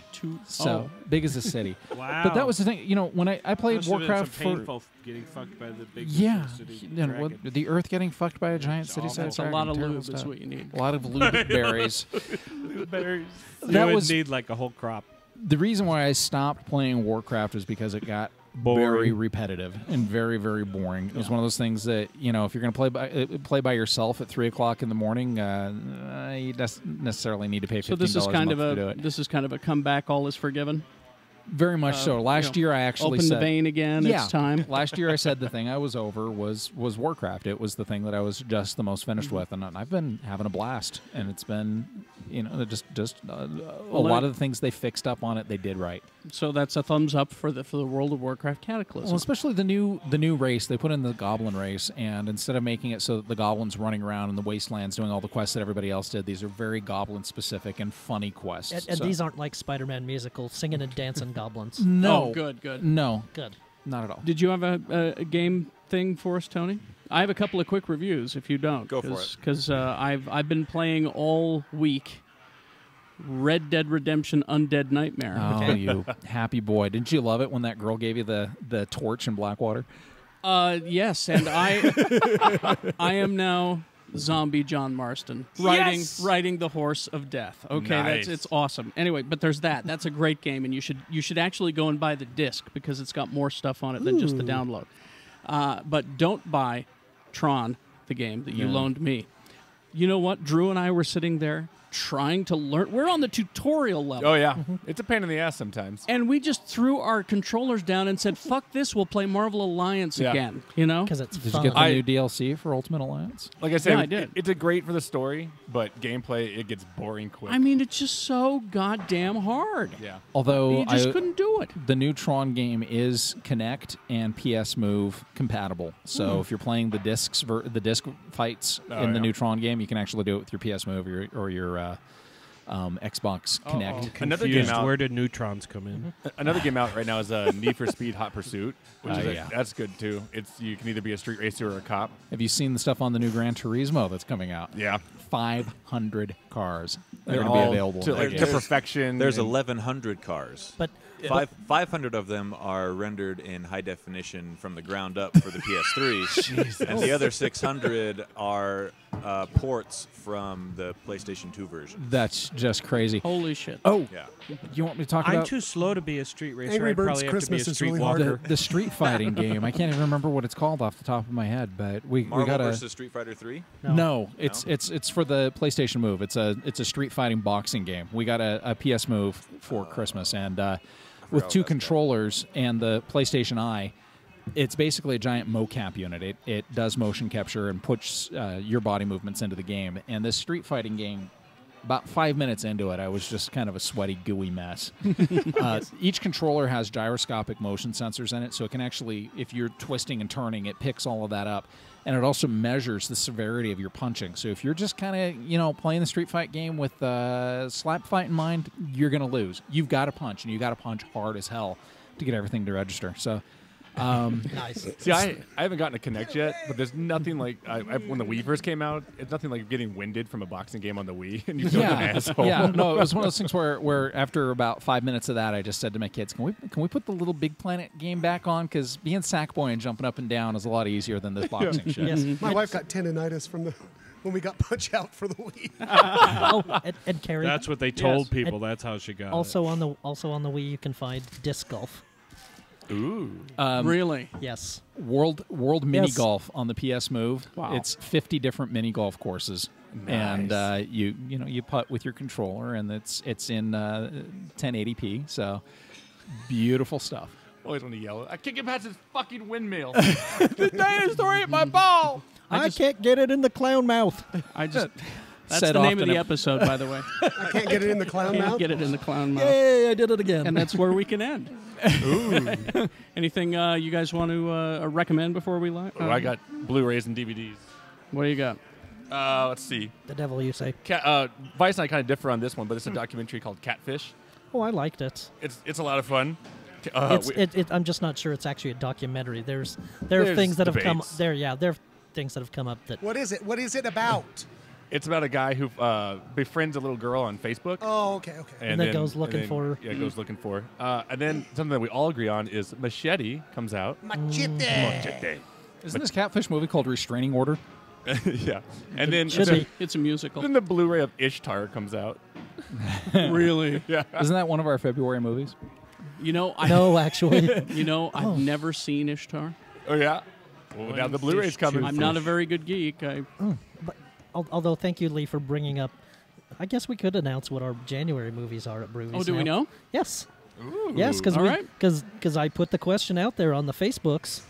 S5: Big as a city.
S2: Wow.
S5: But that was the thing. When I played
S2: Must have been some
S5: Warcraft for...
S2: painful getting fucked by the big
S5: Yeah.
S2: city
S5: What,
S2: dragon.
S5: the earth getting fucked by a giant city-sized
S4: It's a
S5: dragon.
S4: lot of
S5: Terrible
S4: lube is
S5: stuff.
S4: what you need.
S5: A lot of lube berries.
S2: You
S5: That
S2: would
S5: was
S2: need like a whole crop.
S5: the reason why I stopped playing Warcraft was because it got very
S2: Boring.
S5: repetitive and very, very boring. It was one of those things that if you're going to play by yourself at 3 o'clock in the morning, you don't necessarily need to pay $15
S4: So this is
S5: a
S4: kind
S5: month
S4: of
S5: to do it.
S4: this is kind of a comeback. All is forgiven.
S5: Very much so. Last year I actually
S4: Open
S5: said,
S4: the vein again.
S5: Yeah.
S4: It's time.
S5: Last year I said the thing I was over was Warcraft. It was the thing that I was just the most finished with, and I've been having a blast. And it's been, just a lot of the things they fixed up on it, they did right.
S4: So that's a thumbs up for the World of Warcraft Cataclysm.
S5: Well, especially the new race. They put in the Goblin race, and instead of making it so that the Goblins running around in the wastelands doing all the quests that everybody else did, these are very Goblin specific and funny quests.
S1: And
S5: So-
S1: these aren't like Spider-Man musical singing and dancing goblins.
S5: no,
S4: Oh, good.
S5: no,
S1: Good.
S5: not at all.
S4: Did you have a game thing for us, Tony? I have a couple of quick reviews. If you don't,
S6: Go for it.
S4: Because I've been playing all week. Red Dead Redemption Undead Nightmare.
S5: Oh, you happy boy! Didn't you love it when that girl gave you the torch in Blackwater?
S4: Yes, and I am now zombie John Marston riding the horse of death. Okay,
S7: Nice.
S4: it's awesome. Anyway, but there's that. That's a great game, and you should actually go and buy the disc because it's got more stuff on it than just the download. But don't buy Tron, the game that you loaned me. You know what? Drew and I were sitting there trying to learn. We're on the tutorial level.
S7: Oh yeah, it's a pain in the ass sometimes.
S4: And we just threw our controllers down and said, "Fuck this! We'll play Marvel Alliance
S7: Yeah.
S4: again." You know,
S1: Because it's
S5: Did
S1: fun.
S5: you get the
S7: I-
S5: new DLC for Ultimate Alliance?
S7: Like I said,
S4: Yeah, I did.
S7: it's a great for the story, but gameplay it gets boring quick.
S4: I mean, it's just so goddamn hard.
S7: yeah.
S5: Although
S4: You just couldn't do it.
S5: the new Tron game is Kinect and PS Move compatible. So if you're playing the disc fights in the new Tron game, you can actually do it with your PS Move or your Xbox Kinect.
S7: Another
S2: Confused.
S7: game out.
S2: Where did neutrons come in?
S7: Another game out right now is Need for Speed Hot Pursuit, which is
S5: yeah.
S7: that's good too. You can either be a street racer or a cop.
S5: Have you seen the stuff on the new Gran Turismo that's coming out?
S7: Yeah,
S5: 500 cars that are
S6: They're
S5: going to be
S6: all
S5: available.
S7: to,
S5: in that
S7: like,
S5: game.
S7: to perfection.
S6: There's
S7: and-
S6: 1,100 cars.
S1: But
S6: 500 of them are rendered in high definition from the ground up for the PS3, and the other 600 are ports from the PlayStation 2 version.
S5: That's just crazy.
S4: Holy shit.
S5: Oh,
S6: Yeah.
S5: you want me to talk
S2: I'm
S5: about
S2: too slow to be a street racer.
S3: Angry
S2: I'd
S3: Birds
S2: probably have
S3: Christmas
S2: to be a
S3: is really
S2: streetwalker.
S3: hard.
S5: the street fighting game? I can't even remember what it's called off the top of my head, but we
S6: Marvel
S5: got
S6: versus Street Fighter 3.
S5: No, it's for the PlayStation Move. It's a street fighting boxing game. We got a PS Move for Christmas, and with two controllers and the PlayStation Eye, it's basically a giant mocap unit. It does motion capture and puts your body movements into the game. And this street fighting game, about 5 minutes into it, I was just kind of a sweaty, gooey mess. Each controller has gyroscopic motion sensors in it, so it can actually, if you're twisting and turning, it picks all of that up. And it also measures the severity of your punching. So if you're just kind of, playing the street fight game with slap fight in mind, you're going to lose. You've got to punch, and you've got to punch hard as hell to get everything to register. So
S1: nice.
S7: See, I haven't gotten a Connect yet, but there's nothing like when the Wii first came out. It's nothing like getting winded from a boxing game on the Wii, and you feel like an asshole.
S5: Yeah, no, it was one of those things where after about 5 minutes of that, I just said to my kids, "Can we put the little Big Planet game back on? Because being Sackboy and jumping up and down is a lot easier than this boxing shit."
S1: Yes.
S3: My wife got tendonitis from when we got Punch Out for the Wii.
S1: Oh, and Carrie.
S2: That's what they told
S4: Yes.
S2: people.
S1: And
S2: That's how she got
S1: also on the Wii you can find disc golf.
S7: Ooh.
S4: Really?
S1: Yes.
S5: World mini
S1: Yes.
S5: golf on the PS Move.
S4: Wow.
S5: It's 50 different mini golf courses, and you putt with your controller, and it's in 1080p. So beautiful stuff.
S7: Always want to yell. I can't get past this fucking windmill.
S5: The dinosaur ate my ball.
S1: I can't get it in the clown mouth.
S4: That's
S5: Set
S4: the
S5: off
S4: name of
S5: in
S4: the
S5: a-
S4: episode, by the way.
S3: I can't get it in the clown
S4: Can't
S3: mouth.
S4: get it in the clown mouth.
S1: Yay, I did it again.
S4: And that's where we can end. Anything you guys want to recommend before we live?
S7: I got Blu-rays and DVDs.
S4: What do you got?
S7: Let's see.
S1: the devil, you say.
S7: Vice and I kind of differ on this one, but it's a documentary called Catfish.
S1: Oh, I liked it.
S7: It's a lot of fun.
S1: I'm just not sure it's actually a documentary. There are things that have come
S7: debates.
S1: there. Yeah, there are things that have come up that.
S3: What is it? What is it about?
S7: It's about a guy who befriends a little girl on Facebook.
S3: Oh, okay.
S1: And then goes looking for her.
S7: Yeah, goes looking for her. And then something that we all agree on is Machete comes out.
S3: Machete.
S5: Isn't this Catfish movie called Restraining Order?
S7: Yeah. And then
S1: Should be.
S4: It's a musical.
S7: then the Blu-ray of Ishtar comes out.
S4: Really?
S7: Yeah.
S5: Isn't that one of our February movies?
S4: You know,
S1: No, actually.
S4: I've never seen Ishtar.
S7: Oh yeah. Well, now the Blu-ray's coming.
S4: I'm not a very good geek.
S1: Although, thank you, Lee, for bringing up. I guess we could announce what our January movies are at Broovies.
S4: Oh, do we know?
S1: Yes.
S7: Ooh.
S1: Yes, because
S4: All right.
S1: I put the question out there on the Facebooks,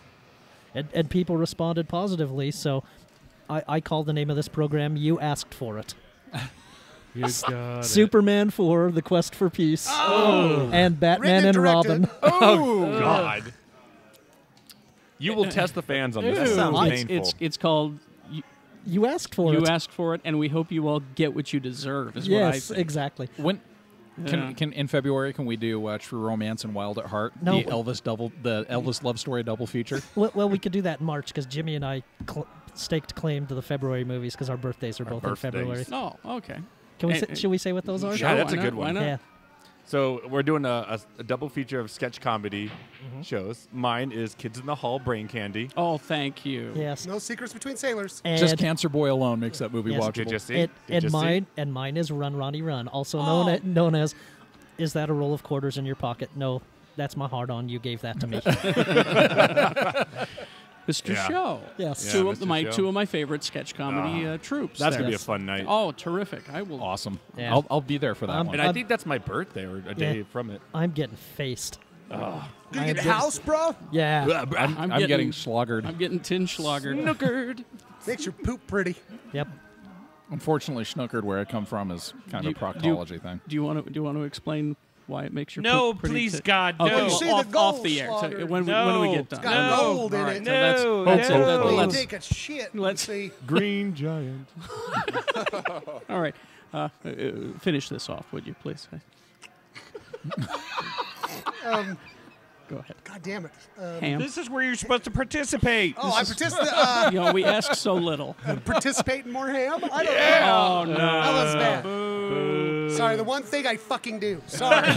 S1: and people responded positively. So I called the name of this program. You asked for it.
S2: You got it.
S1: Superman 4: The Quest for Peace, and Batman
S3: Written
S1: and
S3: and
S1: Robin.
S3: directed.
S7: Oh God. You will test the fans on this.
S3: That
S7: That
S3: sounds
S7: sounds
S4: It's,
S7: painful.
S4: it's called
S1: You asked for
S4: You
S1: it.
S4: Asked for it, and we hope you all get what you deserve, is what I
S1: Yes,
S4: think.
S1: exactly.
S5: When
S4: Yeah.
S5: can in February can we do True Romance and Wild at Heart?
S1: No.
S5: The Elvis love story double feature.
S1: Well, we could do that in March because Jimmy and I staked claim to the February movies because our birthdays are both in
S7: birthdays.
S1: February.
S4: Oh, okay.
S1: Can we?
S4: Eh,
S1: Should we say what those are?
S7: Yeah,
S4: Sure,
S7: that's
S4: why
S7: a good
S4: not?
S7: one.
S4: Why not?
S1: Yeah.
S7: So we're doing a double feature of sketch comedy shows. Mine is Kids in the Hall, Brain Candy.
S4: Oh, thank you.
S1: Yes.
S3: No secrets between sailors.
S1: And,
S5: Just Cancer Boy alone makes that movie
S1: Yes.
S5: watchable.
S7: Did you see?
S1: and,
S7: Did you see?
S1: and mine is Run Ronnie Run, also
S4: Oh.
S1: known as is that a roll of quarters in your pocket? No, that's my hard on. You gave that to me.
S4: Mr.
S7: Yeah.
S4: Show.
S1: Yes.
S7: Yeah,
S4: Two of
S7: Mr. Show.
S4: two of my favorite sketch comedy troupes.
S7: That's
S4: there.
S7: gonna be a fun night.
S4: Oh, terrific! I will.
S5: Awesome.
S1: Yeah.
S5: I'll be there for that one.
S7: And I think that's my birthday or a day from it.
S1: I'm getting faced.
S3: You
S1: I
S3: get
S1: am
S3: house, bro?
S1: Yeah.
S5: I'm getting sloggered.
S4: I'm getting tin schloggered.
S7: Snookered.
S3: Makes your poop pretty.
S1: Yep.
S5: Unfortunately, Snookered, where I come from, is kind of a proctology thing.
S4: Do you want to explain why it makes your
S2: No,
S4: poop pretty
S2: please,
S4: tin?
S2: God,
S4: Okay,
S2: no.
S4: well,
S3: You see the
S4: off
S3: gold
S4: the air. So
S3: slaughter.
S4: when we
S2: No.
S4: get
S3: It's
S4: done.
S3: got
S2: No.
S3: gold in
S4: All right,
S3: it.
S4: so that's-
S2: No,
S4: that's-
S2: no.
S3: You
S4: let's-
S3: take a shit.
S4: let's-
S3: See.
S7: Green Giant.
S4: All right. Finish this off, would you, please? Go ahead.
S3: God damn it.
S4: Ham.
S2: This is where you're supposed to participate.
S3: Oh, I participate.
S4: We ask so little.
S3: Participate in more ham? I don't know.
S4: Oh no.
S3: That was bad. Sorry, the one thing I fucking do. Sorry.